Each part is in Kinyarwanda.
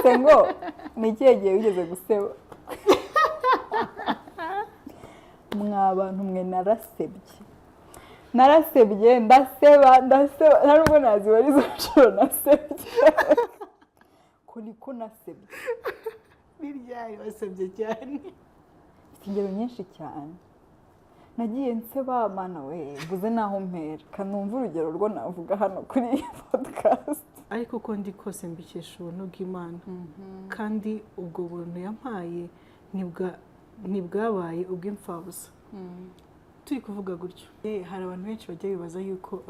numvise ngo ni ikihe gihe wigeze guseba mwabantu mwe narasebye ndaseba nta nubwo nazibara izo nshuro nasebye ko nasebye n'iryari wasebye cyane ingero nyinshi cyane nagiye nseba mana we mvuze naho mpera kanumva urugero rwo navuga hano kuri iyi podcast ariko uko ndi kose mbikesha ubuntu bw'Imana kandi ubwo buntu yampaye ntibwabaye ubw'imfabusa turi kuvuga gutyo hari abantu benshi bajya bibaza yuko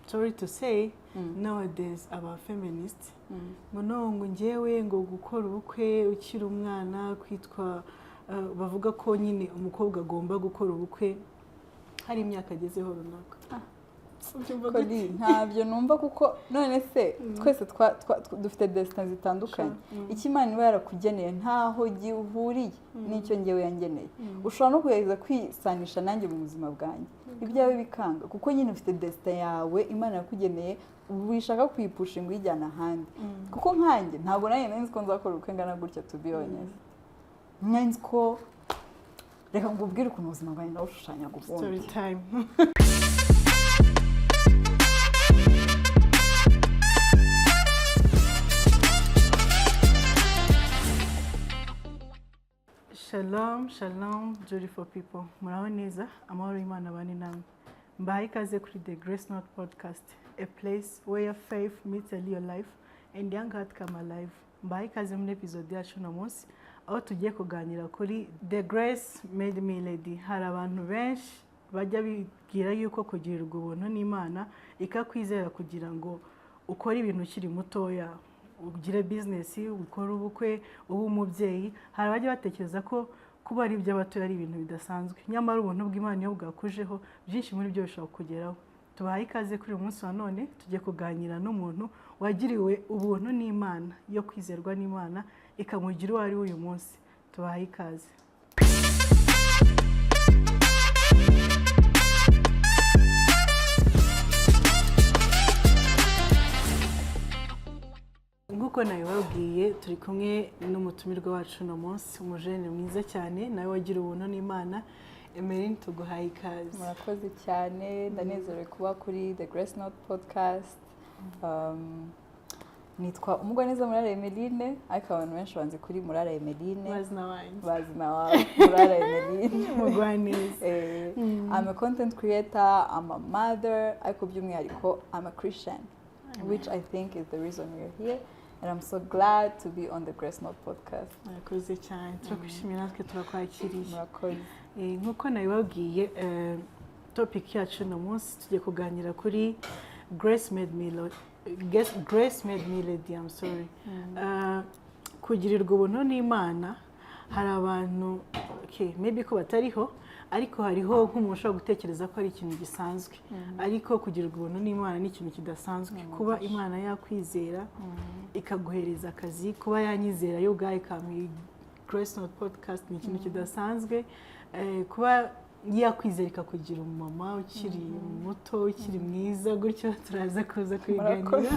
sorry to say nowadays aba feminists ngo njyewe ngo gukora ubukwe ukiri umwana kwitwa bavuga ko nyine umukobwa agomba gukora ubukwe hari imyaka agezeho runaka ntabyo numva kuko none se twese dufite destin zitandukanye Imana iba yarakugeneye ntaho gihuriye n'icyo ngewe yangeneye ushobora no kugerageza kwisanisha nanjye mu buzima bwanjye ibyawe bikanga kuko nyine ufite destin yawe Imana yakugeneye wishaka kuyipusha ngo ijyana ahandi kuko nkanjye ntabwo nanjye nzi ko nzakora ubukwe ngana gutya to be honest nzi ko reka ngubwire ukuntu ubuzima bwanjye nawushushanya ubundi story time Shalom, beautiful people. Muraho neza, amahoro y'Imana bane namwe. Mbahaye ikaze kuri The Grace Note Podcast, a place where faith meets a real life and young heart come alive. Mbahaye ikaze muri episode yacu no munsi, aho tugiye kuganira kuri The Grace Made Me Lady. Hari abantu benshi bajya bigira yuko kugirirwa ubuntu n'Imana ikakwizera kugira ngo ukore ibintu ukiri mutoya. Ugire business, ukora ubukwe, umubyeyi. Hari abajya batekereza ko kuba ari iby'abato ari ibintu bidasanzwe. Nyamara ubuntu bw'Imana iyo bwakujeho byinshi muri byo bishobora kugeraho. Tubahaye ikaze kuri uyu munsi wa none tujye kuganira n'umuntu wagiriwe ubuntu n'Imana yo kwizerwa n'Imana ikamugira uwo ari uyu munsi. Tubahaye ikaze. Nguko nawe wabwiye turi kumwe n'umutumirwa wacu no munsi umujene mwiza cyane nawe wagira ubuntu n'Imana Emeline tuguhaye ikaze. Murakoze cyane ndanezerewe kuba kuri The Grace Note Podcast. Nitwa umugore neza Murara Emeline ariko abantu benshi banze kuri Murara Emeline bazina wawe Murara Emeline mugwaneza. I'm a content creator, I'm a mother, ariko by'umwihariko I'm a Christian. Which I think is the reason we're here. And I'm so glad to be on the Grace Note Podcast. Murakoze cyane. Turakwishimiye natwe turakwakiriye. Murakoze. Nkuko nabibabwiye topic yacu no munsi tugiye kuganira kuri Grace Made Me Lady, I'm sorry. Kugirirwa ubuntu n'Imana hari abantu maybe ko batariho ariko hariho nk'umuntu ushobora gutekereza ko ari ikintu gisanzwe ariko kugirirwa ubuntu n'Imana ni ikintu kidasanzwe. Kuba Imana yakwizera ikaguhereza akazi, kuba yanyizera yo ubwayo ikamuha Grace Note Podcast ni ikintu kidasanzwe. Kuba yakwizera ikakugira umumama ukiri muto ukiri mwiza gutyo turaza kuza kwiganira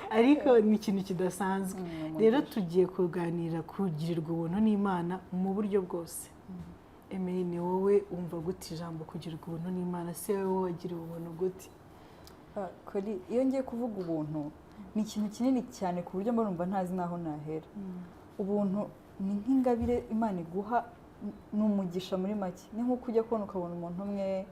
ariko ni ikintu kidasanzwe. Rero tugiye kuganira kugirirwa ubuntu n'Imana mu buryo bwose. Emeline wowe umva gute ijambo kugirirwa ubuntu n'Imana? Se wowe wagiriwe ubuntu gute? Kuri iyo ngiye kuvuga ubuntu ni ikintu kinini cyane ku buryo mba ntazi naho nahera. Ubuntu ni nk'ingabire Imana iguha n'umugisha muri make. Ni nko kujya kubona ukabona umuntu umwe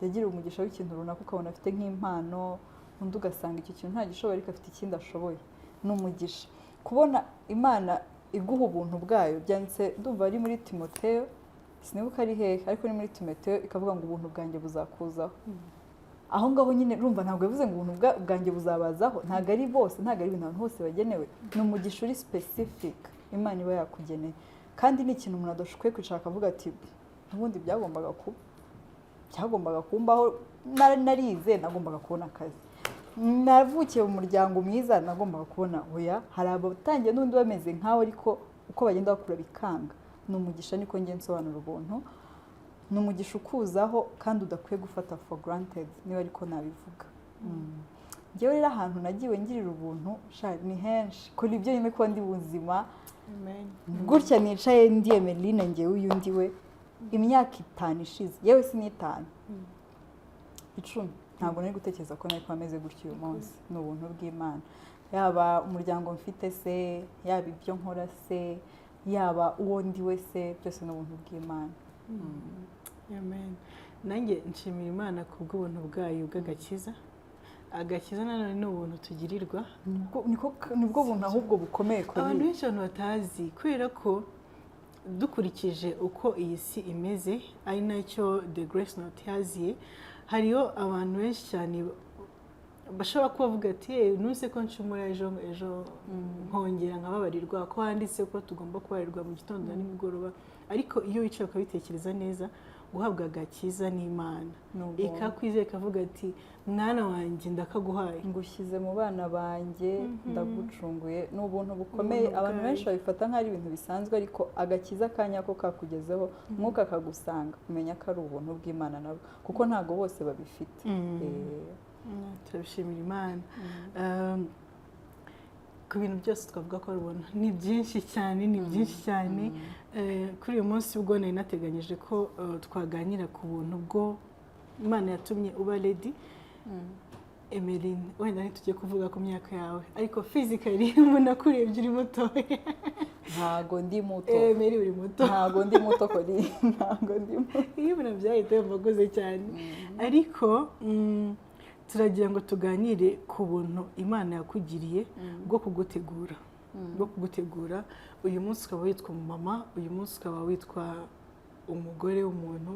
yagira umugisha w'ikintu runaka ukabona afite nk'impano undi ugasanga icyo kintu nta gishobora ariko afite ikindi ashoboye. N'umugisha kubona Imana iguha ubuntu bwayo byanditse ndumva ari muri Timoteyo sinibuka ari hehe ariko ni muri Timoteyo ikavuga ngo ubuntu bwanjye buzakuzaho. Aho ngaho nyine rumva ntabwo bivuze ngo ubuntu bwanjye buzabazaho, ntabwo ari bose, ntabwo ari ibintu hose bagenewe. Ni umugisha uri specific Imana iba yakugeneye kandi ni ikintu umuntu adashukwe kwicara akavuga ati ubundi byagombaga kumbaho narize nagombaga kubona akazi, navukiye mu muryango mwiza nagombaga kubona oya. Hari abatangiye n'undi bameze nkawe ariko uko bagenda bakura bikanga. Ni umugisha niko ngiye nsobanura ubuntu. Ni umugisha ukuzaho kandi udakwiye gufata for granted niba ariko nabivuga. njyewe rero ahantu nagiwe ngirira ubuntu ni henshi kuri ibyo nyine ko ndi buzima gutya nicaye ndi Emeline njyewe uyu ndi we imyaka 5 ishize yewe si n'itanu 10 ntabwo nari gutekereza ko nari kwameze gutyo uyu munsi ni ubuntu bw'Imana yaba umuryango mfite se yaba ibyo nkora se yaba uwo ndi we se byose ni ubuntu bw'Imana. Amen. Nanjye nshimira Imana kubw'ubuntu bwayo bw'agakiza. Agakiza nanone ni ubuntu tugirirwa. Nibwo buntu ahubwo bukomeye kuri abantu benshi abantu batazi kubera ko dukurikije uko iyi si imeze ari nacyo The Grace Note yaziye hariyo abantu benshi cyane bashobora kuba bavuga ati nuse ko ncumura ejo nkongera nkababarirwa ko handitse ko tugomba kubarirwa mu gitondo na nimugoroba ariko iyo wicaye ukabitekereza neza guhabwa agakiza n'Imana ikakwizeye kavuga ati mwana wanjye ndakaguhaye ngushyize mu bana banjye ndagucunguye n'ubuntu bukomeye abantu benshi babifata nk'ari ibintu bisanzwe ariko agakiza kanya ko kakugezeho mwuka akagusanga kumenya ko ari ubuntu bw'Imana nabo kuko ntago bose babifite. Turabishimira Imana. Ku bintu byose twavuga ko ari ubuntu ni byinshi cyane kuri uyu munsi ubwo nari nateganyije ko twaganira ku buntu bwo Imana yatumye uba ready. Emeline wenda ntitugiye kuvuga ku myaka yawe ariko physically umuntu akurebye uri muto. Ntago ndi muto. Emeline uri muto. Ntago ndi muto kuri ntago ndi muto. Iyo umuntu byahita yumvaguze cyane ariko turagira ngo tuganire ku buntu Imana yakugiriye bwo kugutegura uyu munsi ukaba witwa umumama uyu munsi ukaba witwa umugore w'umuntu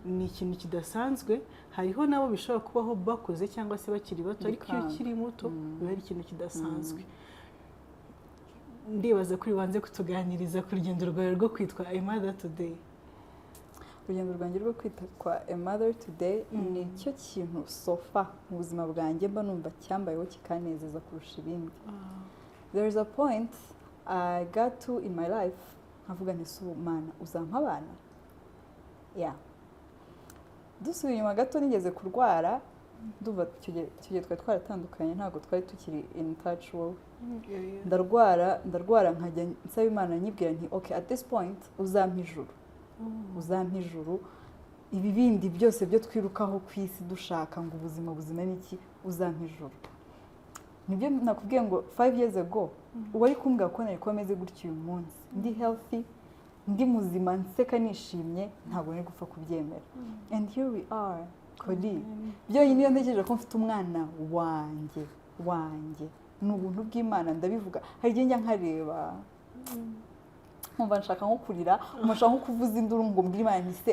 ni ikintu kidasanzwe hariho nabo bishobora kubaho bakuze cyangwa se bakiri bato ariko iyo ukiri muto biba ari ikintu kidasanzwe. Ndibaza kuri wanze kutuganiriza ku rugendo rwawe rwo kwitwa a mother today. Urugendo rwanjye rwo kwitwa a mother today ni cyo kintu sofa mu buzima bwanjye mba numva cyambayeho kikanezeza kurusha ibindi. There is a point I got to in my life nkavuga nti su Mana uzampa abana dusubiye inyuma gato nigeze kurwara duva icyo gihe twari twaratandukanye ntabwo twari tukiri in touch wowe ndarwara nkajya nsaba Imana nyibwira nti okay at this point uzampa ijuru ibi bindi byose byo twirukaho ku isi dushaka ngo ubuzima n'iki uzampa ijuru. Nibyo nakubwiye ngo 5 years ago wari kumbwira ko nari komeze gutyo uyu munsi ndi healthy ndi muzima nseka nishimye ntabwo nari gupfa kubyemera and here we are kodi byonyine iyo ntegereje ko mfite umwana wanjye ni ubuntu bw'Imana ndabivuga hari igihe njya nkareba nkumva nshaka nko kurira nshaka nko kuvuza induru ngo mbwire Imana nti se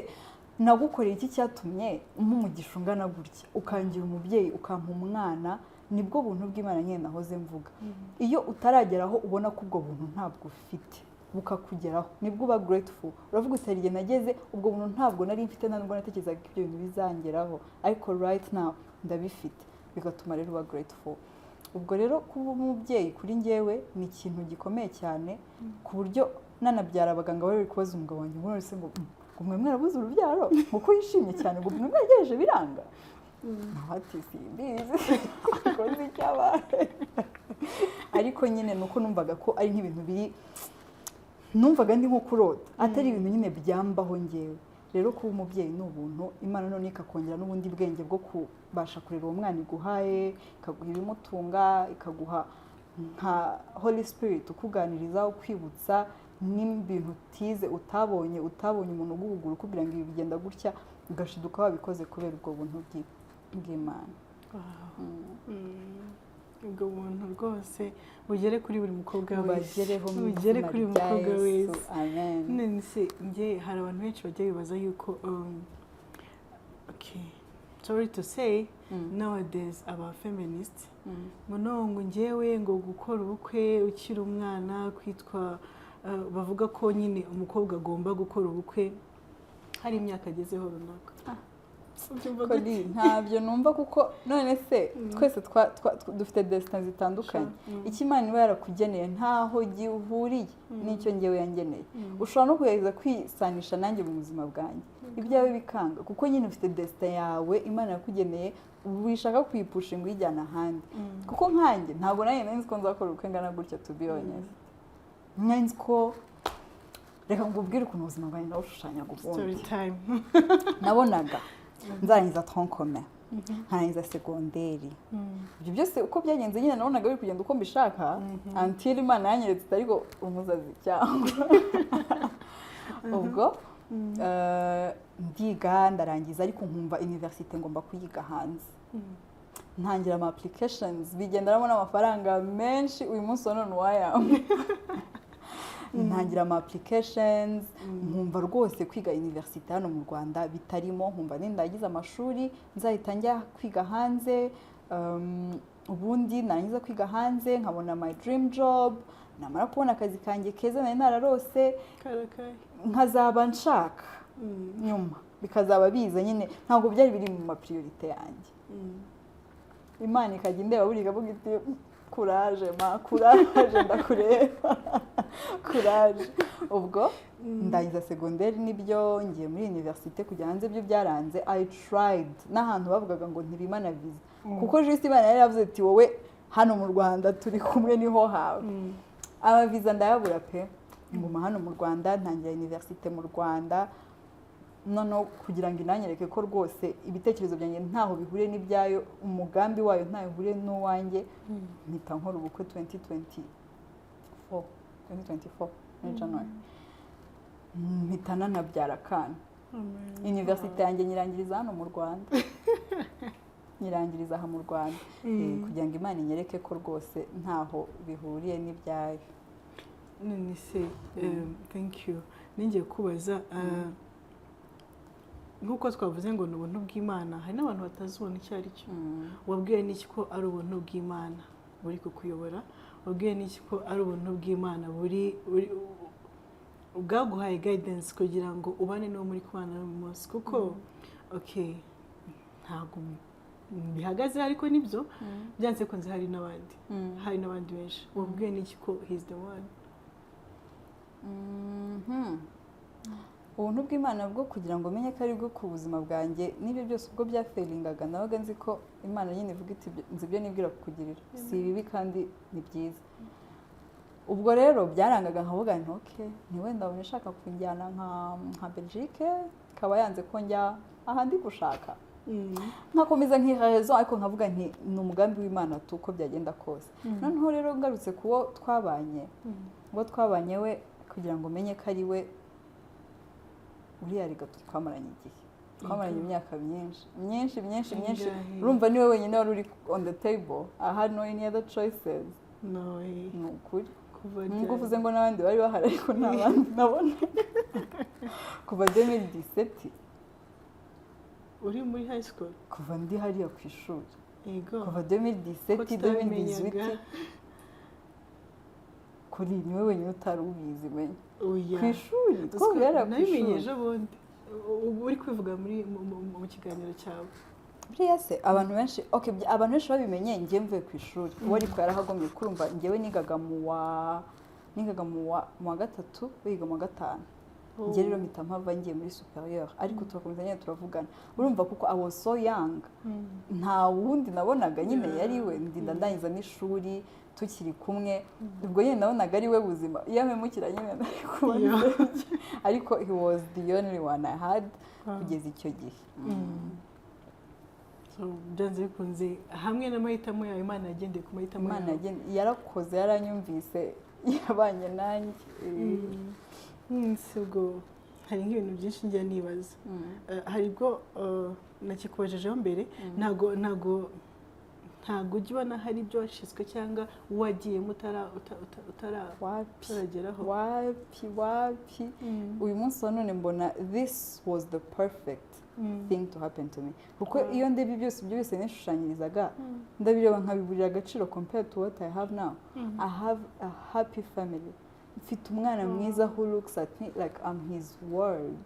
nagukoreye iki cyatumye umugisha ungana gutya ukangira umubyeyi ukampa umwana nibwo buntu bw'Imana nyine nahoze mvuga. Iyo utarageraho ubona ko ubwo buntu ntabwo ufite bukakugeraho nibwo uba grateful uravuga uti igihe nageze ubwo buntu ntabwo nari mfite ntabwo natekerezaga ibyo bintu bizangeraho ariko right now ndabifite bigatuma rero uba grateful. Ubwo rero kuba umubyeyi kuri njyewe ni ikintu gikomeye cyane ku buryo nanabyara abaganga bari kubaza umugabo wanjye ngo none ngo mwe mwarabuze urubyaro kuko yishimye cyane ngo mwe mwagejeje biranga ntati simbizi ko nzi cyabaye ariko nyine nuko numvaga ko ari nk'ibintu biri numvaga ndi nko kurota atari ibintu nyine byambaho njyewe. Rero kuba umubyeyi ni ubuntu Imana none ikakongera n'ubundi bwenge bwo kubasha kurera uwo mwana iguhaye ikaguha ibimutunga ikaguha nka Holy Spirit ukuganiriza ukwibutsa n'ibintu utize utabonye umuntu uguhugura kugira ngo ibi bigenda gutya ugashiduka wabikoze kubera ubwo buntu bw'Imana. Ubwo buntu rwose bugere kuri buri mukobwa wese bugere kuri buri mukobwa wese. Amen. None njye hari abantu benshi bajya bibaza yuko sorry to say nowadays aba feminists ngo njyewe ngo gukora ubukwe ukiri umwana kwitwa bavuga ko nyine umukobwa agomba gukora ubukwe hari imyaka agezeho runaka. ntabyo numva kuko none se twese dufite destin zitandukanye icyo Imana iba yarakugeneye ntaho gihuriye n'icyo ngewe yangeneye ushobora no kugerageza kwisanisha nanjye mu buzima bwanjye ibyawe bikanga kuko nyine ufite destin yawe Imana yakugeneye wishaka kuyipusha ngo uyijyana ahandi kuko nkanjye ntabwo nanjye nzi ko nzakora ubukwe ngana gutya to be honest nzi ko reka ngubwire ukuntu ubuzima bwanjye nawushushanyaga ubundi nabonaga nzarangiza troncome nkarangiza segonderi ibyo byose uko byagenze nyine nabonaga biri kugenda uko mbishaka until Imana yanyeretse ariko umuzazi cyangwa ubwo ndiga ndarangiza ariko nkumva universite ngomba kuyiga hanze ntangira ama applications bigenderamo n'amafaranga menshi uyu munsi wa none wayamwe ntangira ama applications nkumva rwose kwiga universite hano mu Rwanda bitarimo nkumva nindagize amashuri nzahita njya kwiga hanze ubundi narangiza kwiga hanze nkabona my dream job namara kubona akazi kanjye keza nari nararose nkazaba nshaka nyuma bikazaba biza nyine ntabwo byari biri mu ma priorite yanjye Imana ikajya indeba buri kavuga iti courage ndakureba courage ubwo ndagiza segonderi nibyo ngiye muri universite kujya hanze byo byaranze I tried n'ahantu bavugaga ngo ntibimana visa kuko juste Imana yari yavuze ati wowe hano mu Rwanda turi kumwe niho hawe aba visa ndayabura pe nguma hano mu Rwanda ntangira universite mu Rwanda noneho kugira ngo inanyereke ko rwose ibitekerezo byanjye ntaho bihuriye n'ibyayo umugambi wayo ntaho uhuriye n'uwanjye mpita nkora ubukwe 2024 muri January mpita nanabyara akana universite yanjye nyirangiriza hano mu Rwanda nyirangiriza aha mu Rwanda kugira ngo Imana inyereke ko rwose ntaho bihuriye n'ibyayo none se thank you ningiye kubaza nk'uko twavuze ngo ni ubuntu bw'Imana hari n'abantu batazibona icyo ari cyo wabwiye n'iki ko ari ubuntu bw'Imana buri kukuyobora wabwiye n'iki ko ari ubuntu bw'Imana buri bwaguhaye guidance kugira ngo ubane n'uwo muri kubana n'umunsi kuko okay ntabwo bihagaze ariko nibyo byanze ko nzi hari n'abandi benshi wabwiye n'iki ko he's the one ubuntu bw'Imana bwo kugira ngo menye ko ari bwo ku buzima bwanjye n'ibyo byose ubwo byaferingaga nabaga nzi ko Imana nyine ivuga iti nzi ibyo nibwira kukugirira si bibi kandi ni byiza ubwo rero byarangaga nkavuga nti okay ni wenda wabonye ushaka kunjyana nka Belgique kaba yanze ko njya ahandi gushaka nkakomeza nkiharezo ariko nkavuga nti ni umugambi w'Imana tuko byagenda kose noneho rero ngarutse kuwo twabanye we kugira ngo menye ko ari we uriya riga twamaranye igihe twamaranye imyaka myinshi urumva niwe wenyine wari uri on the table I had no any other choices ni ukuri nubwo uvuze ngo n'abandi bari bahari ariko nta bandi nabona kuva 2017 uri muri high school kuva ndi hariya ku ishuri kuva 2017 kuri niwe wenyine utari ubizi menye ku ishuri twabera ku ishuri nabimenyeje bundi uri kwivuga mu kiganiro cyawe buriya se abantu benshi abantu benshi babimenye ngiye mvuye ku ishuri uwo ariko yarahagomye kurumva ngewe nigaga mu wa gatatu wiga mu wa gatanu ngiye rero mpita mpava ngiye muri superieur ariko turakomeza nyine turavugana urumva kuko I was so young nta wundi nabonaga nyine yari we ndinda ndangiza n'ishuri tukiri kumwe ubwo nyine nabonaga ari we buzima iyo mpemukira nyine ariko he was the only one I had kugeza icyo gihe byanze bikunze hamwe n'amahitamo yawe Imana yagendeye ku mahitamo yawe yarakoze yaranyumvise yabanye nanjye ubwo hari nk'ibintu byinshi njya nibaza hari ubwo nakikubajejeho mbere ntago ujya ubona hari ibyo washizwe cyangwa wagiyemo utarageraho wapi uyu munsi wa none mbona this was the perfect thing to happen to me kuko iyo ndebye byose ibyo byose nishushanyirizaga ndabireba nkabiburira agaciro compared to what I have now I have a happy family mfite umwana mwiza who looks at me like I'm his world.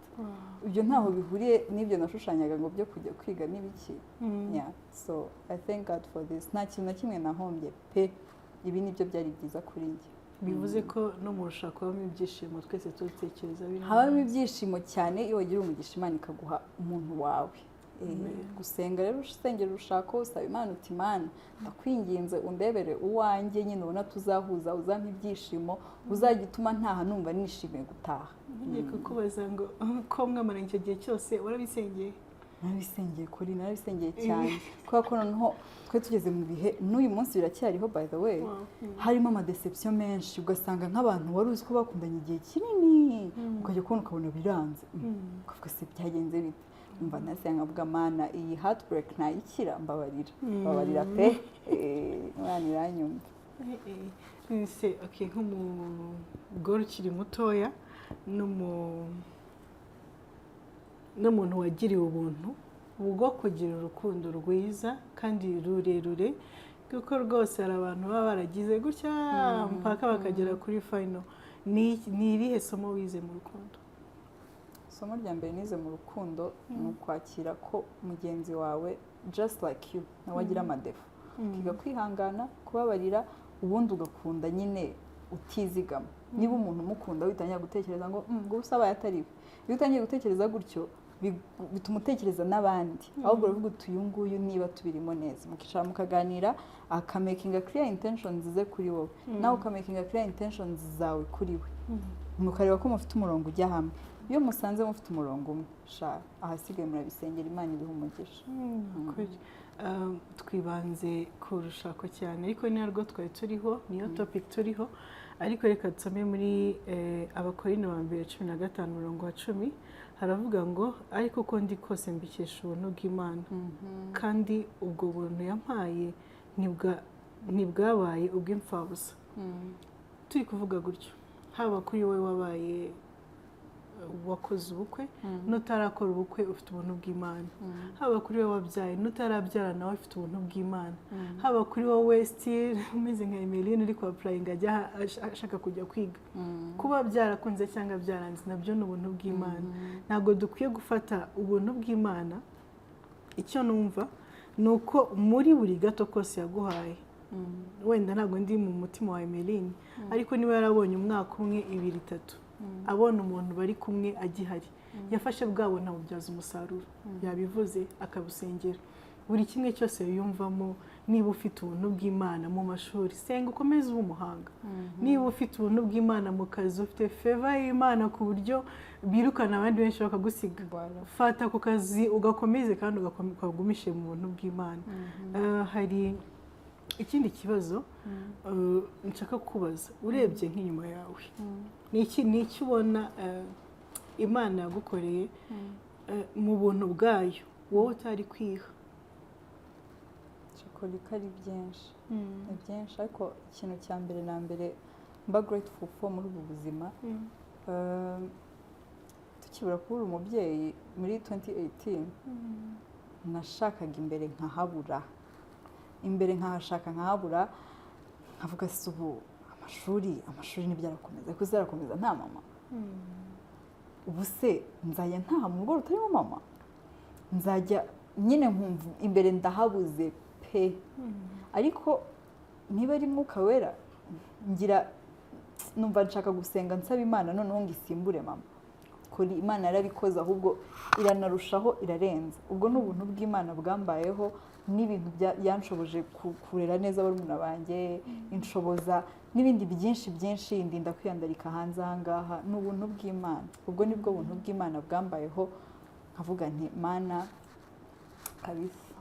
Ibyo ntaho bihuriye n'ibyo nashushanyaga ngo byo kujya kwiga n'ibiki. Yeah, so I thank God for this. Nta kintu na kimwe nahombye pe, ibi nibyo byari byiza kuri njye. Bivuze ko no mu rushako habamo ibyishimo, twese tutekereza bino. Habamo ibyishimo cyane iyo wagira umugisha Imana ikaguha umuntu wawe. Gusenga rero usengera urushako, usaba Imana uti Imana ndakwinginze undebere uwanjye nyine ubona tuzahuza, uzampa ibyishimo, uzagituma ntaha numva nishimiye gutaha. Ngiye kukubaza ngo ko mwamara icyo gihe cyose warabisengeye? Narabisengeye kuri, narabisengeye cyane kubera ko noneho twe tugeze mu bihe n'uyu munsi biracyariho by the way. Harimo amadeception menshi, ugasanga nk'abantu wari uzi ko bakundanye igihe kinini ukajya kubona ukabona biranze, ukavuga se byagenze bite? Umva nase nkavuga Mana iyi heartbreak ntayikira, mbabarira pe, Imana iranyumva. Nise okay, nk'umugore ukiri mutoya n'umuntu wagiriwe ubuntu bwo kugira urukundo rwiza kandi rurerure, kuko rwose hari abantu baba baragize gutya mpaka bakagera kuri final. Ni irihe somo wize mu rukundo? Isomo rya mbere nize mu rukundo ni ukwakira ko mugenzi wawe just like you nawe agira amadefu, ukiga kwihangana, kubabarira, ubundi ugakunda nyine utizigama. Niba umuntu umukunda witangira gutekereza ngo gusa abaye atari we, iyo utangiye gutekereza gutyo bituma utekereza n'abandi, ahubwo uravuga uti uyu nguyu niba tubirimo neza, mukicara mukaganira, akamakinga clear intentions ze kuri wowe, nawe ukamakinga clear intentions zawe kuri we, mukareba ko mufite umurongo ujya hamwe. Iyo musanze mufite umurongo umwe, ahasigaye murabisengera Imana ibiha umugisha. Twibanze ku rushako cyane, ariko ni narwo twari turiho, niyo topic turiho, ariko reka tusome muri Abakorinto ba mbere 15:10 haravuga ngo ariko uko ndi kose mbikesha ubuntu bw'Imana, kandi ubwo buntu yampaye ntibwabaye ubw'imfabusa. Turi kuvuga gutyo, haba kuri wowe wabaye wakoze ubukwe n'utarakora ubukwe ufite ubuntu bw'Imana, haba kuri wowe wabyaye n'utarabyara nawe ufite ubuntu bw'Imana, haba kuri wowe still umeze nka Emeline uri kwa applying ajya ashaka kujya kwiga, kuba byarakunze cyangwa byaranze nabyo ni ubuntu bw'Imana. Ntabwo dukwiye gufata ubuntu bw'Imana, icyo numva nuko muri buri gato kose yaguhaye, wenda ntabwo ndi mu mutima wa Emeline, ariko niba yarabonye umwaka umwe 2 3 abona umuntu bari kumwe agihari, yafashe bwabo ntabubyaza umusaruro, yabivuze akabusengera. Buri kimwe cyose yumvamo, niba ufite ubuntu bw'Imana mu mashuri senga ukomeze ube umuhanga, niba ufite ubuntu bw'Imana mu kazi ufite favor y'Imana ku buryo birukana abandi benshi bakagusiga, fata ku kazi ugakomeze kandi ukagumishe mu buntu bw'Imana. Hari ikindi kibazo nshaka kubaza, urebye nk'inyuma yawe ni iki ubona Imana yagukoreye mu buntu bwayo wowe utari kwiha? Shakolika ari byinshi, ni byinshi, ariko ikintu cya mbere na mbere mba grateful for muri ubu buzima, tukibura kubura umubyeyi muri 2018 nashakaga imbere nkahabura, nkahashaka nkahabura, nkavuga se ubu amashuri ntibyarakomeza, ko zarakomeza nta mama, ubu se nzajya ntaha mu rugo rutarimo mama, nzajya nyine nkumva imbere ndahabuze pe. Ariko niba ari Mwuka Wera ngira numva nshaka gusenga nsaba Imana noneho ngo isimbure mama, kuri Imana yarabikoze ahubwo iranarushaho irarenza. Ubwo ni ubuntu bw'Imana bwambayeho, n'ibintu yanshoboje kurera neza barumuna banjye, inshoboza n'ibindi byinshi ndinda kwiyandarika hanze ahangaha, ni ubuntu bw'Imana. Ubwo nibwo buntu bw'Imana bwambayeho, nkavuga nti Mana kabisa.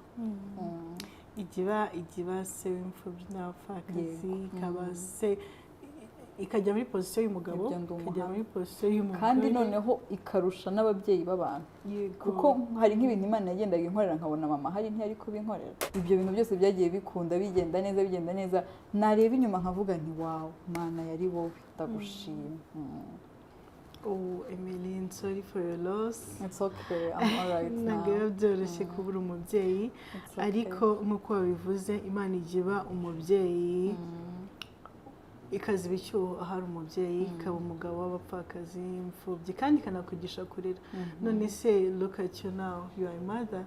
Igiba se w'imfubyi n'abapfakazi, kabase ikajya muri position y'umugabo, ikajya muri position y'umugore, kandi noneho ikarusha n'ababyeyi b'abantu, kuko hari nk'ibintu Imana yagendaga inkorera nkabona mama hari ntiyari kubinkorera. Ibyo bintu byose byagiye bikunda bigenda neza, nareba inyuma nkavuga nti wow Mana yari wowe, ndagushima. Oh, Emeline, sorry for your loss. It's okay, I'm alright now. Ntabwo byoroshye kubura umubyeyi, ariko nk'uko wabivuze Imana igiba umubyeyi ikaziba icyuho ahari umubyeyi, ikaba umugabo w'abapfakazi, imfubyi, kandi ikanakwigisha kurera. None se look at you now, you are a mother,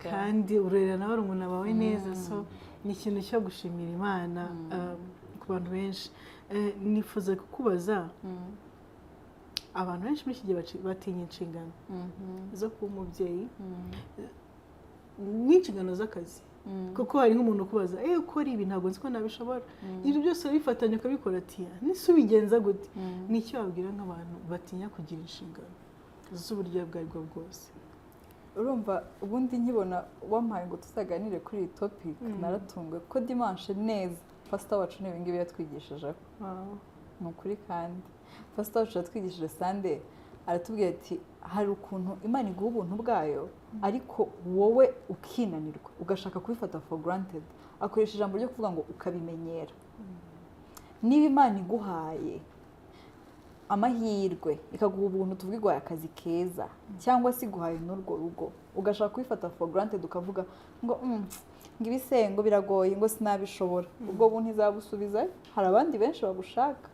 kandi urera nawe urumuna bawe neza. So ni ikintu cyo gushimira Imana ku bantu benshi. Nifuza kukubaza, abantu benshi muri iki gihe batinya inshingano zo kuba umubyeyi n'inshingano z'akazi, kuko hari nk'umuntu ukubaza ukora ibi ntabwo nzi ko nabishobora, ibyo byose bifatanya ukabikora, ati nise ubigenza gute? Nicyo wabwira nk'abantu batinya kugira inshingano z'uburyo ubwo ari bwo bwose? Urumva ubundi nkibona wampaye ngo tuzaganire kuri iyi topic naratunguwe ko dimanche neza pastor wacu n'ibingi ngibi yatwigishijeho. Ni ukuri kandi pastor wacu yatwigishije Sunday aratubwira ati hari ukuntu Imana iguha ubuntu bwayo ariko wowe ukinanirwa ugashaka kubifata for granted. Akoresha ijambo ryo kuvuga ngo ukabimenyera. Niba Imana iguhaye amahirwe ikaguha ubuntu, tuvuge iguhaye akazi keza cyangwa se iguhaye n'urwo rugo, ugashaka kubifata for granted ukavuga ngo ngo biragoye, ngo sinabishobora, ubwo buntu izabusubiza. Hari abandi benshi babushaka.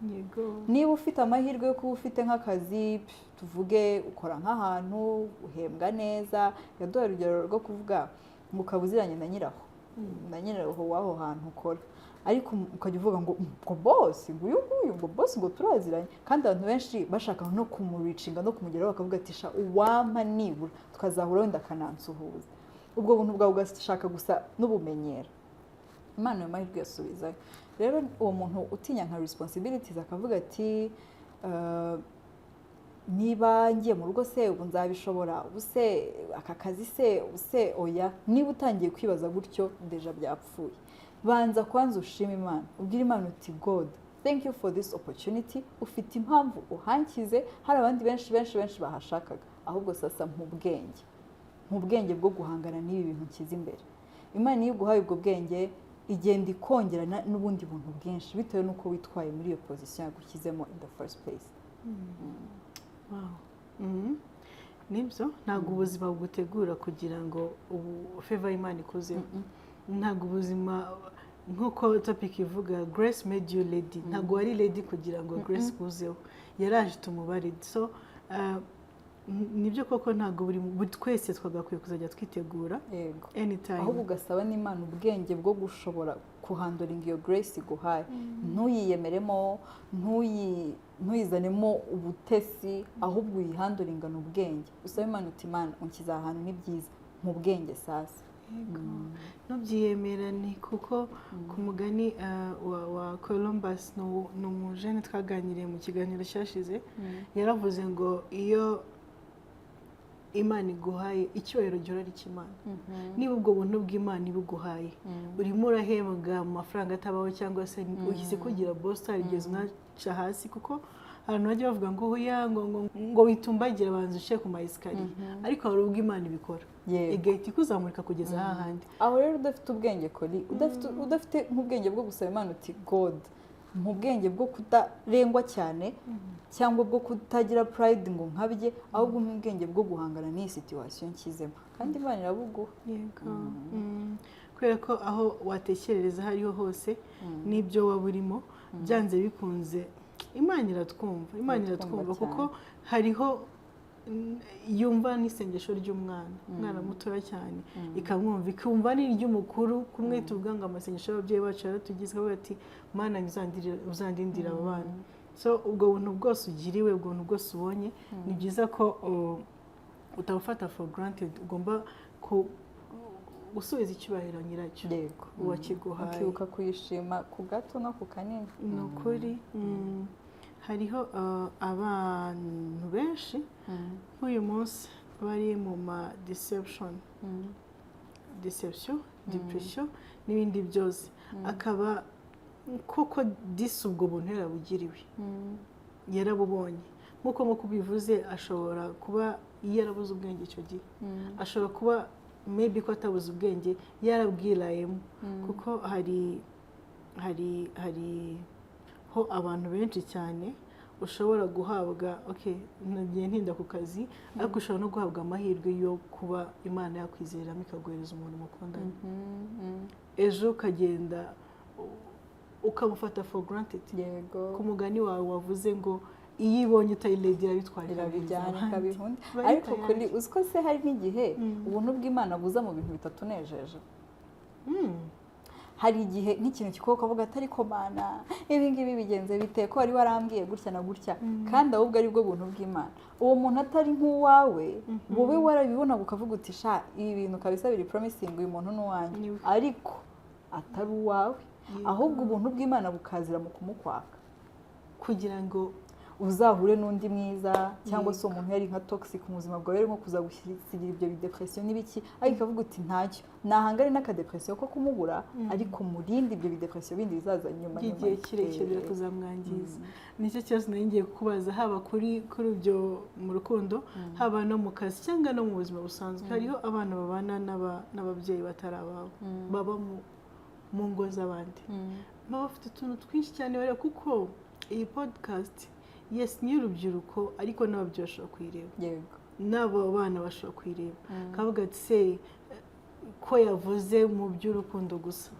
Niba ufite amahirwe yo kuba ufite nk'akazi, tuvuge ukora nk'ahantu uhembwa neza, yaduha urugero rwo kuvuga ngo ukaba uziranye na nyiraho, na nyiraho w'aho hantu ukora, ariko ukajya uvuga ngo boss, ngo boss ngo turaziranye, kandi abantu benshi bashaka no kumuricinga no kumugeraho, bakavuga ati sha uwampa nibura tukazahura wenda akanansuhuza. Ubwo buntu bwawe ugashaka gusa n'ubumenyera. Imana yo mahirwe yasubizayo. Rero uwo muntu utinya nka responsibilities akavuga ati niba ngiye mu rugo se ubu nzabishobora, ubu se aka kazi se, ubu se oya. Niba utangiye kwibaza gutyo deja byapfuye. Banza kwanza ushima Imana, ubwira Imana uti God, thank you for this opportunity. Ufite impamvu uhankize, hari abandi benshi bahashakaga, ahubwo sasa mu bwenge bwo guhangana n'ibi bintu nkiza imbere. Imana iyo uguhaye ubwo bwenge igenda ikongera n'ubundi buntu bwinshi bitewe n'uko witwaye muri iyo position yagushyizemo in the first place. Nibyo, ntabwo ubuzima bugutegura kugira ngo favor Imana ikuzeho. Ntabwo ubuzima nk'uko topic ivuga grace made you lady, ntabwo wari lady kugira ngo grace ikuzeho, yaraje tumubare. So nibyo koko ntabwo buri twese twagakwiye kuzajya twitegura anytime, ahubwo ugasaba n'Imana ubwenge bwo gushobora kuhandoringa iyo grace iguhaye. Ntuyiyemeremo, ntuyizanemo ubutesi, ahubwo uyihandolingana ubwenge. Usaba Imana uti Imana unkiza ahantu ni byiza, mu bwenge sasa. Ntubyiyemerane, kuko ku mugani wa Columbus ni umujene twaganiriye mu kiganiro cyashize, yaravuze ngo iyo Imana iguhaye icyubahiro gihora ari cy'Imana. Niba ubwo buntu bw'Imana ibuguhaye urimo urahembwa amafaranga atabaho, cyangwa se uhise kugira boss tarigeze unaca hasi, kuko abantu bajya bavuga ngo hoya ngo witumbagira abanza uciye ku mayisikariye, ariko hari ubwo Imana ibikora igahita ikuzamurika kugeza hahandi. Aho rero udafite ubwenge kuri udafite nk'ubwenge bwo gusaba Imana uti God, mu bwenge bwo kutarengwa cyane cyangwa bwo kutagira pride ngo nkabye, ahubwo mu bwenge bwo guhangana n'iyi situation nkizemo, kandi Imana irabuguha. Kubera ko aho watekerereza hariho hose n'ibyo waba urimo, byanze bikunze Imana iratwumva, kuko hariho yumva n'isengesho ry'umwana mutoya cyane, ikamwumva, ikumva n'iry'umukuru. Kumwe tuvuga ngo amasengesho y'ababyeyi bacu yaratugize, avuga ati Mana uzandindira aba bana. So ubwo buntu bwose ugiriwe, ubwo buntu bwose ubonye, ni byiza ko utabufata for granted. Ugomba gusubiza icyubahiro nyiracyo uwakiguhaye, ukibuka kuyishima ku gato no ku kanini. Ni ukuri. Hariho abantu benshi nk'uyu munsi bari mu ma deception, depression n'ibindi byose, akaba koko disi ubwo buntu yarabugiriwe, yarabubonye. Nk'uko kubivuze, ashobora kuba yarabuze ubwenge icyo gihe, ashobora kuba maybe ko atabuze ubwenge yarabwirayemo, kuko hari ho abantu benshi cyane ushobora guhabwa nagiye ntinda ku kazi, ariko ushobora no guhabwa amahirwe yo kuba Imana yakwizeramo ikaguhereza umuntu mukundana. Ejo ukagenda ukamufata for granted. yego Ku mugani wawe wavuze ngo iyo ibonye utayiregera bitwara irabijyana kabihunda ariko kuri uziko se hari n'igihe ubuntu bw'Imana buza mu bintu bitatunejeje. Hari igihe nk'ikintu kikuba ukavuga atari ko Mana ibi ngibi bigenze bite ko wari warambwiye gutya na gutya kandi ahubwo ari bwo buntu bw'Imana. Uwo muntu atari nk'uwawe wowe warabibona ukavuga uti sha ibi bintu kabisa biri promising uyu muntu n'uwanjye ariko atari uwawe ahubwo ubuntu bw'Imana bukazira mu kumukwaka kugira ngo uzahure n'undi mwiza cyangwa se umuntu yari nka toxic mu buzima bwawe nko kuza gusigira ibyo bidepression n'ibiki ariko ukavuga uti ntacyo nahangare n'akadepression ko kumubura ariko murindi ibyo bidepression bindi bizaza nyuma igihe kirekire birakuzamwangiza. Nicyo kibazo nari ngiye kukubaza haba kuri ibyo mu rukundo haba no mu kazi cyangwa no mu buzima busanzwe. Hariho abana babana n'ababyeyi batari ababo baba mu ngo z'abandi baba bafite utuntu twinshi cyane bareba kuko iyi podcast yes ni urubyiruko ariko n'ababyeyi bashobora kuyireba yego n'abo bana bashobora kuyireba kavuga ati se ko yavuze mu by'urukundo gusa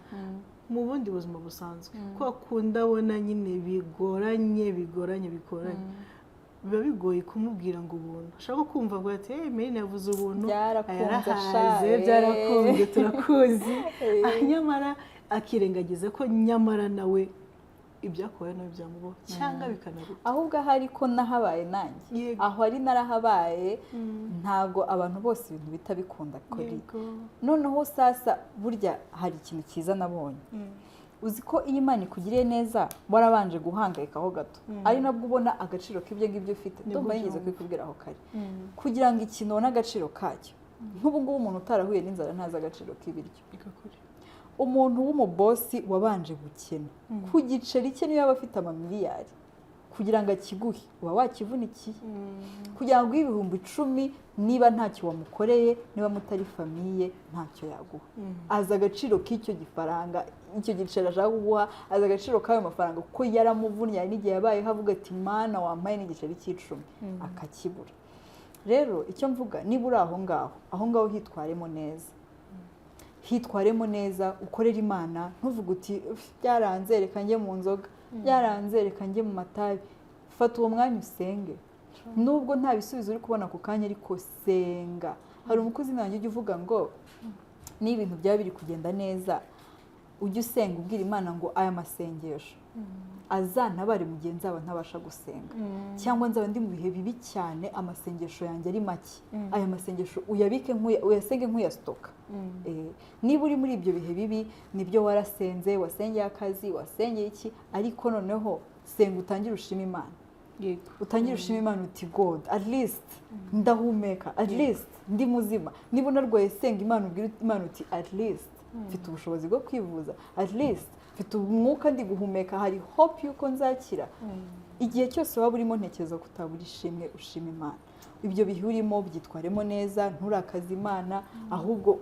mu bundi buzima busanzwe ko akunda abona nyine bigoranye biba bigoye kumubwira ngo ubuntu ashaka kumva ngo ati Mary yavuze ubuntu byarakunze turakuzi nyamara akirengagiza ko nyamara nawe ibyakorewe nawe byamubaho cyangwa bikanaruta ahubwo ahari ko nahabaye nanjye aho ari narahabaye ntago abantu bose ibintu bita bikunda kuri noneho sasa burya hari ikintu cyiza nabonye uzi ko iyo Imana ikugiriye neza warabanje guhangayikaho gato ari nabwo ubona agaciro k'ibyo ngibyo ufite ndumva yigeze kwikubwira aho kare kugira ngo ikintu ubone agaciro kacyo nk'ubu ngubu umuntu utarahuye n'inzara ntazi agaciro k'ibiryo umuntu w'umubosi wabanje gukena ku giceri cye niyo yaba afite amamiliyari kugira ngo akiguhe uba wakivunikiye kugira ngo ibihumbi 10 niba ntacyo wamukoreye niba mutari famiye ntacyo yaguha aza agaciro k'icyo gifaranga icyo giceri ashaka kuguha aza agaciro k'ayo mafaranga kuko yaramuvunnye n'igihe yabaye havuga ati Mana wampaye n'igiceri c'10 akakibura. Rero icyo mvuga niba uri aho ngaho hitwaremo neza ukorera Imana ntuvuga uti byaranze reka njye mu nzoga byaranze reka njye mu matabi. Fata uwo mwanya usenge nubwo nta bisubizo uri kubona ku kanya ariko senga. Hari umukozi nanjye ujya uvuga ngo n'ibintu byaba biri kugenda neza ujye usenga ubwira Imana ngo aya masengesho azanabare mu gihe nzaba ntabasha gusenga cyangwa nzaba ndi mu bihe bibi cyane amasengesho yanjye ari make aya masengesho uyabike uyasenge nk'uyastoka. Niba uri muri ibyo bihe bibi nibyo warasenze wasengeye akazi wasengeye iki ariko noneho senga utangire ushima Imana utangire ushima Imana uti God at least ndahumeka at least ndi muzima. Niba unarwaye senga Imana ubwira Imana uti at least mfite ubushobozi bwo kwivuza at least mfite umwuka ndi guhumeka hari hope yuko nzakira. Igihe cyose waba urimo ntekereza kutabura ishimwe ushima Imana. Ibyo bihe urimo byitwaremo neza nturakaza Imana ahubwo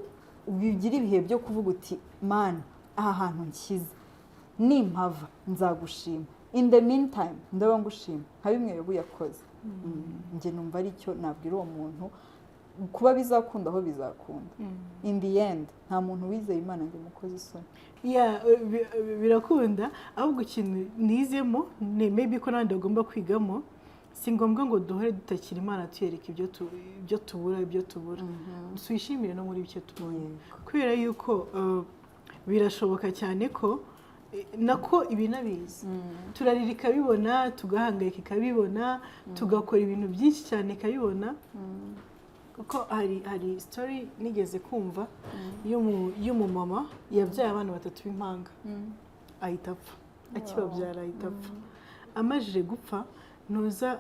ubigira ibihe byo kuvuga uti Mana aha hantu nkiza nimpava nzagushima in the meantime ndaba ngushima nka bimwe yobu yakoze. Nge numva ari cyo nabwira uwo muntu kuba bizakunda aho bizakunda in the end nta muntu wizeye Imana ngo mukoze isoni. Birakunda ahubwo ikintu nizemo maybe ko nandi agomba kwigamo si ngombwa ngo duhore dutakira Imana tuyereka ibyo tubura twishimire no muri byo tubonye kubera yuko birashoboka cyane ko nako ibinabizi turarira ikabibona tugahangayika ikabibona tugakora ibintu byinshi cyane ikabibona kuko hari story nigeze kumva y'umumama yabyaye abana 3 b'impanga ahita apfa akibabyara ahita apfa amajije gupfa nuza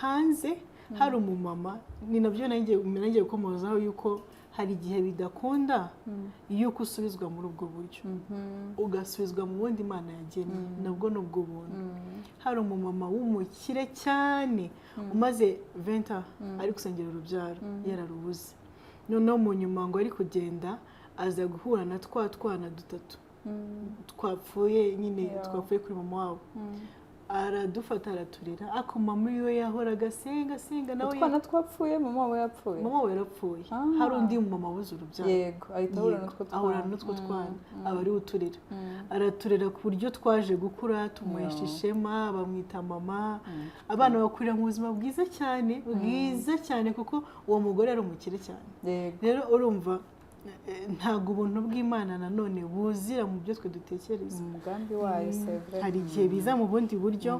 hanze hari umumama ni nabyo nagiye gukomozaho yuko hari igihe bidakunda yuko usubizwa muri ubwo buryo ugasubizwa mu wundi Imana yagennye nabwo nubwo buntu. Hari umumama w'umukire cyane umaze 20 ari gusengera urubyaro yararubuze noneho mu nyuma ngo ari kugenda aza guhura na twana 3 twapfuye nyine twapfuye kuri mama wabo aradufata araturera ariko mama we yahoraga asenga nawe utwana twapfuye mama we yapfuye yarapfuye hari undi mama wuze urubyaro yego ahura n'utwo twana aba ari uturera araturera ku buryo twaje gukura tumuhesha ishema bamwita mama abana bakurira mu buzima bwiza cyane kuko uwo mugore ari umukire cyane rero urumva ntabwo ubuntu bw'Imana nanone buzira mu byo twe dutekereza umugambi wayo hari igihe biza mu bundi buryo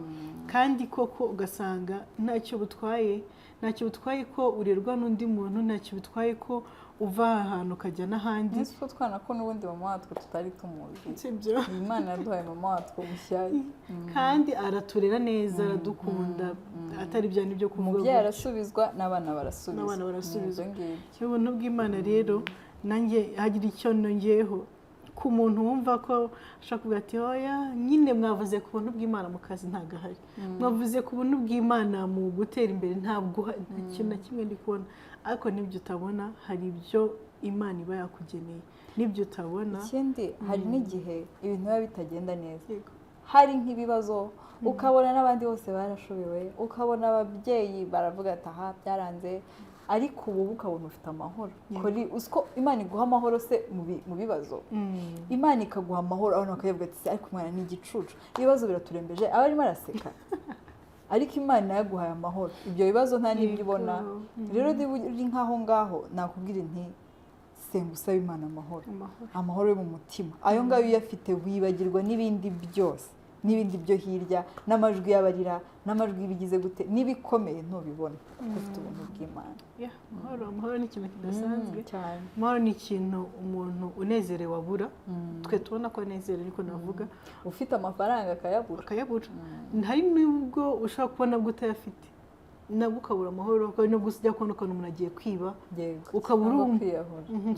kandi koko ugasanga ntacyo butwaye ko urerwa n'undi muntu ntacyo bitwaye ko uva ahantu ukajya n'ahandi nitwo twana ko n'ubundi mama watwo tutari tumuzi sibyo Imana yaduhaye mama watwo mushyashya kandi araturera neza aradukunda atari bya nibyo kuvuga umubyeyi arasubizwa n'abana barasubizwa ubuntu bw'Imana rero nanjye hagira icyo nongeyeho ku muntu wumva ko ashaka kuvuga ati oya nyine mwavuze ku buntu bw'Imana mu kazi ntago ahari mwavuze ku buntu bw'Imana mu gutera imbere ntabwo nta kintu na kimwe ndi kubona ariko n'ibyo utabona hari ibyo Imana iba yakugeneye n'ibyo utabona ikindi hari n'igihe ibintu biba bitagenda neza hari nk'ibibazo ukabona n'abandi bose barashobewe ukabona ababyeyi baravuga ati aha byaranze ariko ubu ukabona ufite amahoro uziko Imana iguha amahoro se mu bibazo Imana ikaguha amahoro abantu bakavuga ati ariko umwana ni igicucu ibibazo biraturembeje aba arimo araseka ariko Imana yaguhaye amahoro ibyo bibazo nta n'ibyo ubona rero uri nk'aho ngaho nakubwira nti senga usaba Imana amahoro yo mu mutima ayo ngayo uyafite wibagirwa n'ibindi byose n'ibindi byo hirya n'amajwi y'abarira n'amajwi bigize gute nibikomeye ntubibona ufite ubuntu bw'Imana amahoro ni ikintu kidasanzwe amahoro ni ikintu umuntu unezerewe abura twe tubona ko anezerewe ariko navuga ufite amafaranga akayabura hari n'ubwo ushobora kubona bwo utayafite nabwo ukabura amahoro nubwo ujya kubona ukuntu umuntu agiye kwiba ukabura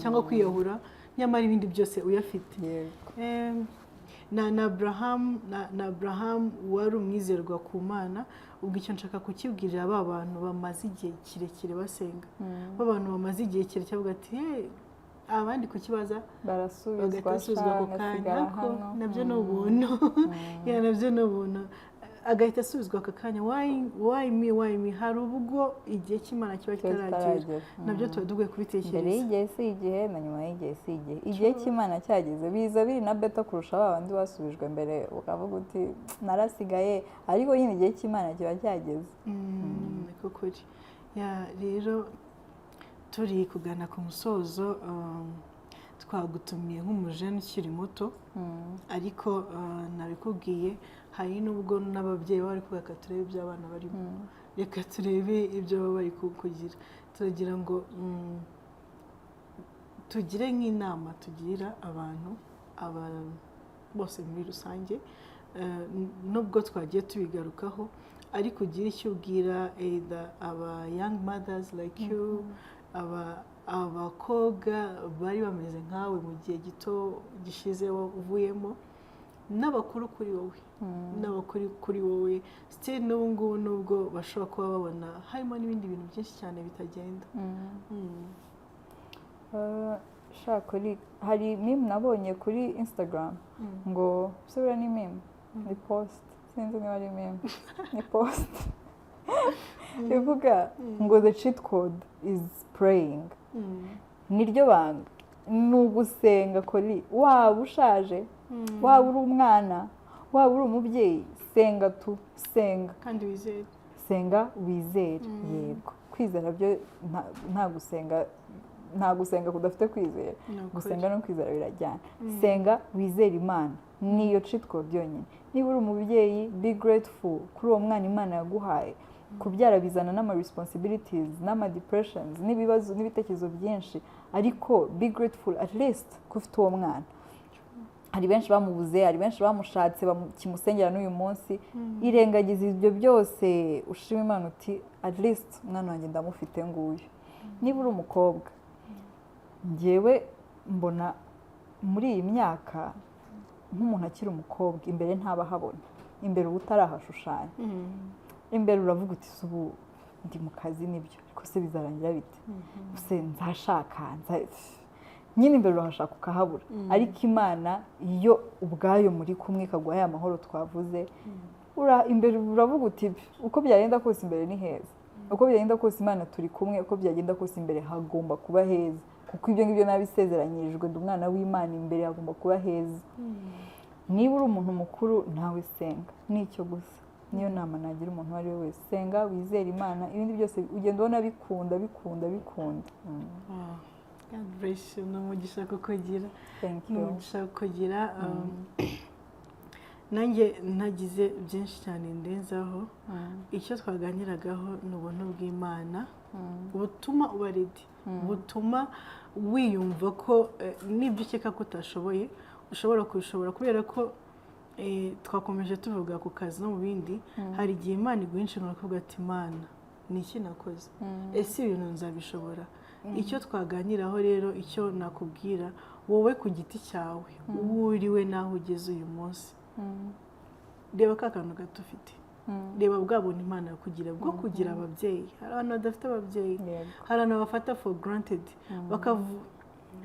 cyangwa kwiyahura nyamara ibindi byose uyafite na Abraham wari umwizerwa ku Mana ubwo icyo nshaka kukibwirira aba bantu bamaze igihe kirekire basenga abantu bamaze igihe kirekire bavuga ati abandi kukibaza barasubizwa ako kanya nabyo ni ubuntu nabyo ni ubuntu agahita asubizwa aka kanya why me hari ubwo igihe cy'Imana kiba kitaragera nabyo tuba dukwiye kubitekereza mbere y'igihe si igihe na nyuma y'igihe si igihe cy'Imana cyageze biza biri na beta kurusha abandi basubijwe mbere ukavuga uti narasigaye ariko nyine igihe cy'Imana kiba cyageze niko kuri rero turi kugana ku musozo twagutumiye nk'umujene ukiri muto ariko nabikubwiye hari n'ubwo n'ababyeyi bari kuvuga turebe ibyo abana barimo reka turebe ibyo baba bari kugira turagira ngo tugire nk'inama tugira abantu bose muri rusange nubwo twagiye tubigarukaho ariko ugira icyo ubwira aba young mothers like you abakobwa bari bameze nkawe mu gihe gito gishize uvuyemo n'abakuru kuri wowe still n'ubu ngubu nubwo bashobora kuba babona harimo n'ibindi bintu byinshi cyane bitagenda hari meme nabonye kuri Instagram ngo subira ni meme ni post sinzi niba ari meme ni post ivuga ngo the cheat code is praying niryo banga ni ugusenga kuri waba ushaje waba uri umwana waba uri umubyeyi senga kandi wizere senga wizere yego kwizera byo nta gusenga kudafite kwizera gusenga no kwizera birajyana senga wizere Imana niyo cheat code yonyine niba uri umubyeyi be grateful kuri uwo mwana Imana yaguhaye kubyara bizana n'ama responsibilities n'ama depressions n'ibibazo n'ibitekerezo byinshi ariko be grateful at least ko ufite uwo mwana hari benshi bamubuze hari benshi bamushatse kimusengera n'uyu munsi irengagiza ibyo byose ushima Imana uti at least umwana wanjye ndamufite nguyu niba uri umukobwa njyewe mbona muri iyi myaka nk'umuntu akiri umukobwa imbere ntabahabona imbere uba utarahashushanya imbere uravuga uti ubu ndi mu kazi nibyo ariko se bizarangira bite se nzashaka nyine imbere urahashaka ukahabura ariko Imana iyo ubwayo muri kumwe ikaguha aya mahoro twavuze imbere uravuga uti uko byagenda kose imbere ni heza, uko byagenda kose Imana turi kumwe, uko byagenda kose imbere hagomba kuba heza, kuko ibyo ngibyo nabisezeranyirijwe ndi umwana w'Imana, imbere hagomba kuba heza. Niba uri umuntu mukuru ntawe senga, nicyo gusa, niyo nama nagira umuntu uwo ari we wese, senga wizere Imana, ibindi byose ugenda ubona bikunda. God bless you, n'umugisha kukugira. Thank you. N'umugisha kukugira. Nanjye nagize byinshi cyane ndenzaho. Icyo twaganiragaho ni ubuntu bw'Imana butuma uba ready, butuma wiyumva ko n'ibyo ukeka ko utashoboye ushobora kubishobora, kubera ko twakomeje tuvuga ku kazi no mu bindi. Hari igihe Imana iguha inshingano ukavuga ati Imana ni iki nakoze, ese ibintu nzabishobora? Icyo twaganiraho rero, icyo nakubwira wowe ku giti cyawe uriwe naho ugeze uyu munsi, reba ka kantu gato ufite, reba bwa buntu Imana yakugira bwo kugira ababyeyi. Hari abantu badafite ababyeyi, hari abantu bafata for granted,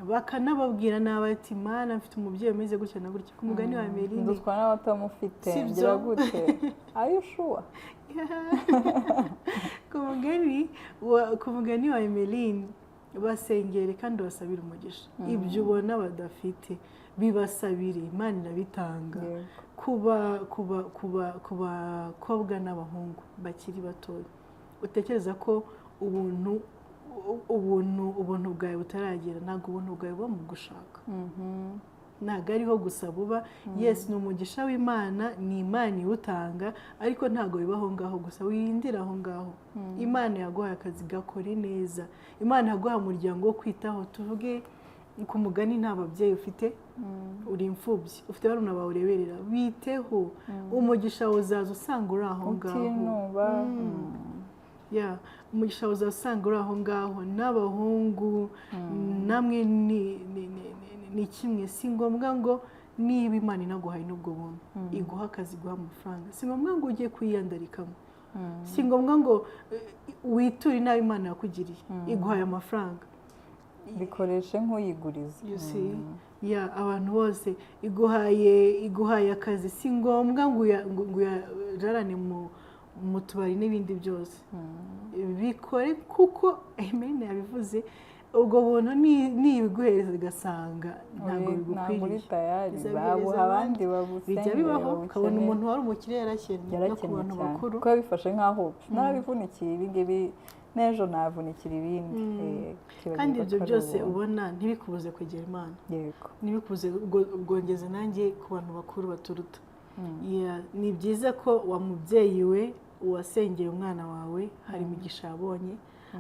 bakanababwira nawe ati Imana mfite umubyeyi umeze gutya na gutya, ku mugani wa Emeline ndutwa n'abatamufite ngira gute, are you sure? ku mugani wa Emeline, basengere kandi basabire umugisha. Ibyo ubona badafite bibasabire, Imana irabitanga. Ku bakobwa n'abahungu bakiri batoya, utekereza ko ubuntu bwawe butaragera, ntabwo ubuntu bwawe buba mu gushaka, ntabwo ariho gusa buba. Yes, ni umugisha w'Imana, ni Imana iwutanga, ariko ntabwo bibaho ngaho gusa, wirindira aho ngaho. Imana yaguhaye akazi, gakore neza. Imana yaguhaye umuryango wo kwitaho, tuvuge ku mugani nta babyeyi ufite, uri imfubyi, ufite baruna bawe ureberera, biteho. Umugisha uzaza usanga uri aho ngaho, umugisha uzaza usanga uri aho ngaho. N'abahungu namwe ni kimwe, si ngombwa ngo niba Imana inaguhaye n'ubwo buntu iguha akazi, iguha amafaranga, si ngombwa ngo ujye kuyiyandarikamo, si ngombwa ngo witure nabi Imana yakugiriye iguhaye amafaranga, bikoreshe nk'uyiguriza. Abantu bose iguhaye akazi, si ngombwa ngo uyararane mu tubari n'ibindi byose, bikore kuko Amen yabivuze. Ubwo buntu nibiguhereza ugasanga ntabwo bigukwiriye, babuha abandi babusengera. Bijya bibaho, ukabona umuntu wari umukire yarakennye ku bantu bakuru, kuko bifashe nk'aho narabivunikiye ibi ngibi n'ejo navunikira ibindi. Kandi ibyo byose ubona ntibikubuze kwegera Imana, ntibikubuze ubwongeze nanjye ku bantu bakuru baturuta. Ni byiza ko wa mubyeyi we wasengeye umwana wawe hari imigisha yabonye,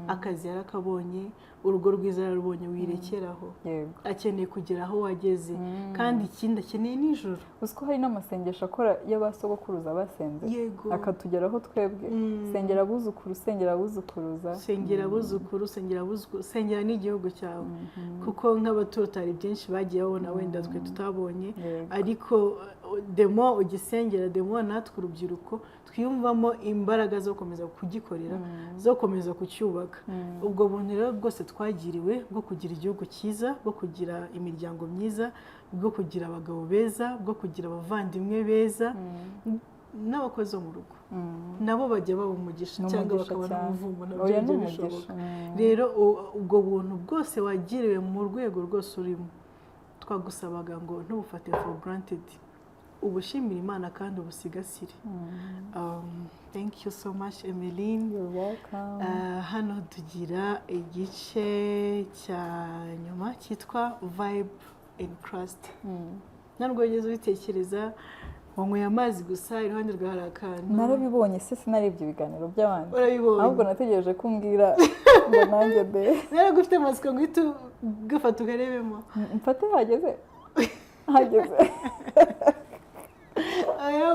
akazi yarakabonye, urugo rwiza yararubonye, wirekeraho. Akeneye kugera aho wageze, kandi ikindi akeneye nijoro. Uzi ko hari n'amasengesho akora y'abasogokuruza basenze, akatugeraho twebwe. Sengera abuzukuru, sengera abuzukuruza, sengera abuzukuru, sengera n'igihugu cyawe, kuko nk'abaturuta hari byinshi bagiye babona wenda twe tutabonye, ariko demo ugisengera, demo natwe urubyiruko twiyumvamo imbaraga zo gukomeza kugikorera, zo gukomeza kucyubaka. Ubwo buntu rero bwose twagiriwe bwo kugira igihugu cyiza, bwo kugira imiryango myiza, bwo kugira abagabo beza, bwo kugira abavandimwe beza, n'abakozi bo mu rugo nabo bajya baba umugisha cyangwa bakabona umuvumo, nabyo bijya bishoboka. Rero ubwo buntu bwose wagiriwe mu rwego rwose urimo, twagusabaga ngo ntubufate for granted, ubushimira Imana kandi ubusigasire. Thank you so much Emeline. You're welcome. Hano tugira igice cya nyuma cyitwa Vibe and Crust. Ntabwo wigeze ubitekereza, wanyweye amazi gusa, iruhande rwa hari akantu. Narabibonye se, sinarebye ibiganiro by'abandi, urabibonye, ahubwo nategereje kumbwira ngo nanjye be naragufite amatsiko ngo uhite ugafata ukarebemo. Mfate hageze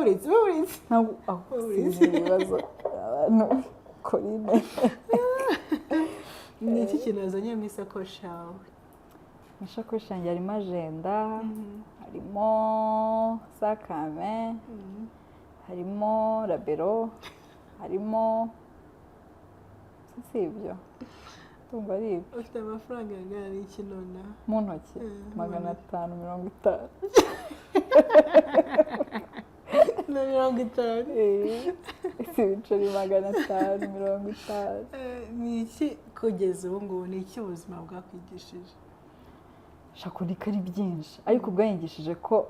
uretse ntabwo sinzi ibibazo abantu Corinne. Ni iki kintu wazanye mu isakoshi yawe? Mu isakoshi yanjye harimo ajenda, harimo sakame, harimo rabero, harimo si ibyo, tumva ari ibyo. Ufite amafaranga angana n'iki nonaha mu ntoki? 550. na 50 50. si ibiceri 550. Ni iki kugeza ubu ngubu, ni iki ubuzima bwakwigishije? Shakuri kari byinshi ariko bwanyigishije ko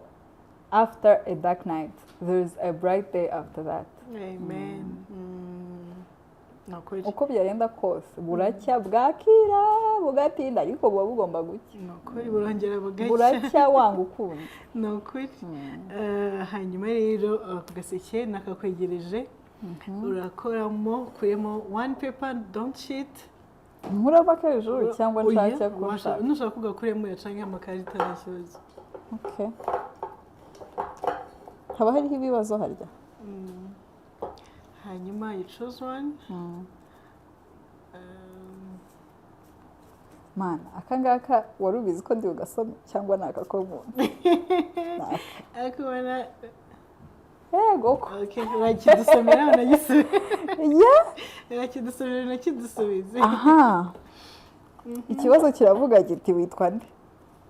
after a dark night there is a bright day after that. Amen. Uko byagenda kose buracya bwakira bugatinda ariko buba bugomba gucya. Ni ukuri burongera bugacya. Buracya wanga ukunda. Ni ukuri. Hanyuma rero ako gaseke nakakwegereje, urakoramo kuremo one paper, don't cheat. Nkuraba ko hejuru cyangwa nshaka kurusha. Nushaka kugakuremo yacange amakarita n'ikibazo. Okay. Haba hariho ibibazo harya. Hanyuma you choose one. Mana akangaka wari ubizi ko ndi ugasoma cyangwa nakakomo. Akubona Yego. Okay, rakidusomera nagisubira. Yeah. Rakidusomera nakidusubize. Aha. Ikibazo kiravuga giti witwa nde?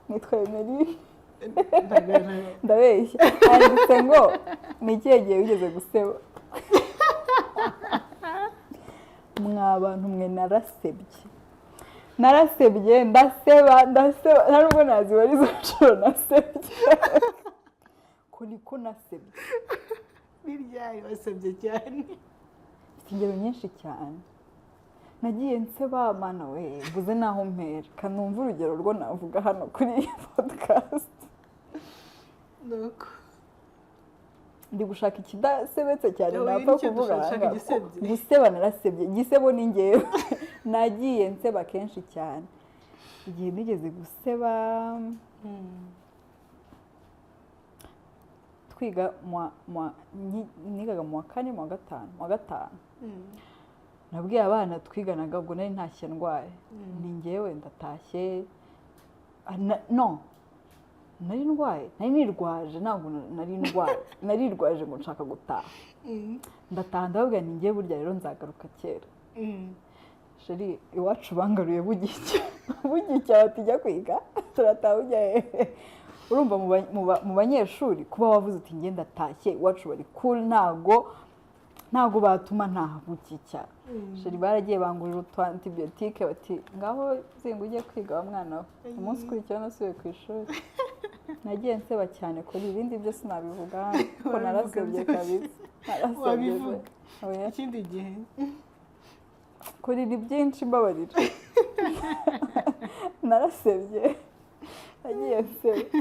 Nitwa Emily. Ndabeshya. Handitse ngo ni ikihe gihe wigeze guseba? Mwabantu mwe narasebye ndaseba ntabwo nazibariza inshuro nasebye. Ko nasebye. Biryaye wasebye cyane. Ingero nyinshi cyane. Nagiye nseba mana we buze naho mpera kanumva urugero rwo navuga hano kuri iyi podcast. Nuko ndi gushaka ikidasebetse cyane napfa kuvuga gisebye. Guseba narasebye gisebo ni ngewe. Nagiye nseba kenshi cyane. Igihe nigeze guseba twiga nigaga mu wa 4 mu wa 5 nabwiye abana twiganaga ubwo nari ntashye ndwaye ni ngewe ndatashye no nari ndwaye nari nirwaje ntabwo nari ndwaye narirwaje ngo nshaka gutaha ndataha ndababwira ni ngewe burya rero nzagaruka kera sheri iwacu bangaruye bugicya batijya kwiga turataha ujya hehe urumva mu banyeshuri kuba wavuze uti ngenda atashye iwacu bari cool ntago batuma ntaha bugicya sheri baragiye bangurira utu antibiotique bati ngaho zinga ujye kwiga wa mwana we umunsi ukurikira nasubiye ku ishuri. Nagiye nseba cyane kuri ibindi byose nabivuga ko narasebye kabisa. Wabivuga ikindi gihe kuri ni byinshi mbabarira. Narasebye nagiye nseba.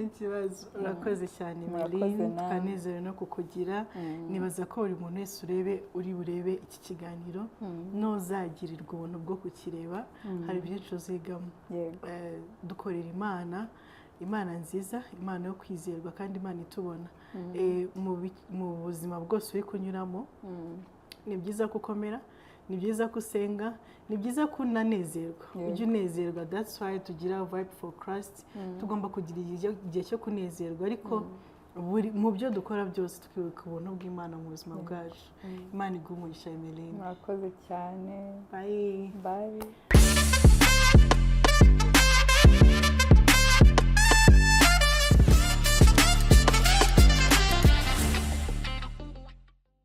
Ikibazo urakoze cyane Melanie, twanezere no kukugira. Nibaza ko buri muntu wese urebe iki kiganiro nozagirirwa ubuntu bwo kukireba. Hari byinshi uzigamo. Dukorera Imana nziza, Imana yo kwizerwa kandi Imana itubona. Mu buzima bwose uri kunyuramo ni byiza gukomera, ni byiza gusenga, ni byiza kunanezerwa. Ujye unezerwa, that's why tugira vibe for Christ. Tugomba kugira igihe cyo kunezerwa ariko mu byo dukora byose twibuka ubuntu bw'Imana mu buzima bwacu. Imana iguhe umugisha Melanie. Murakoze cyane. Bye.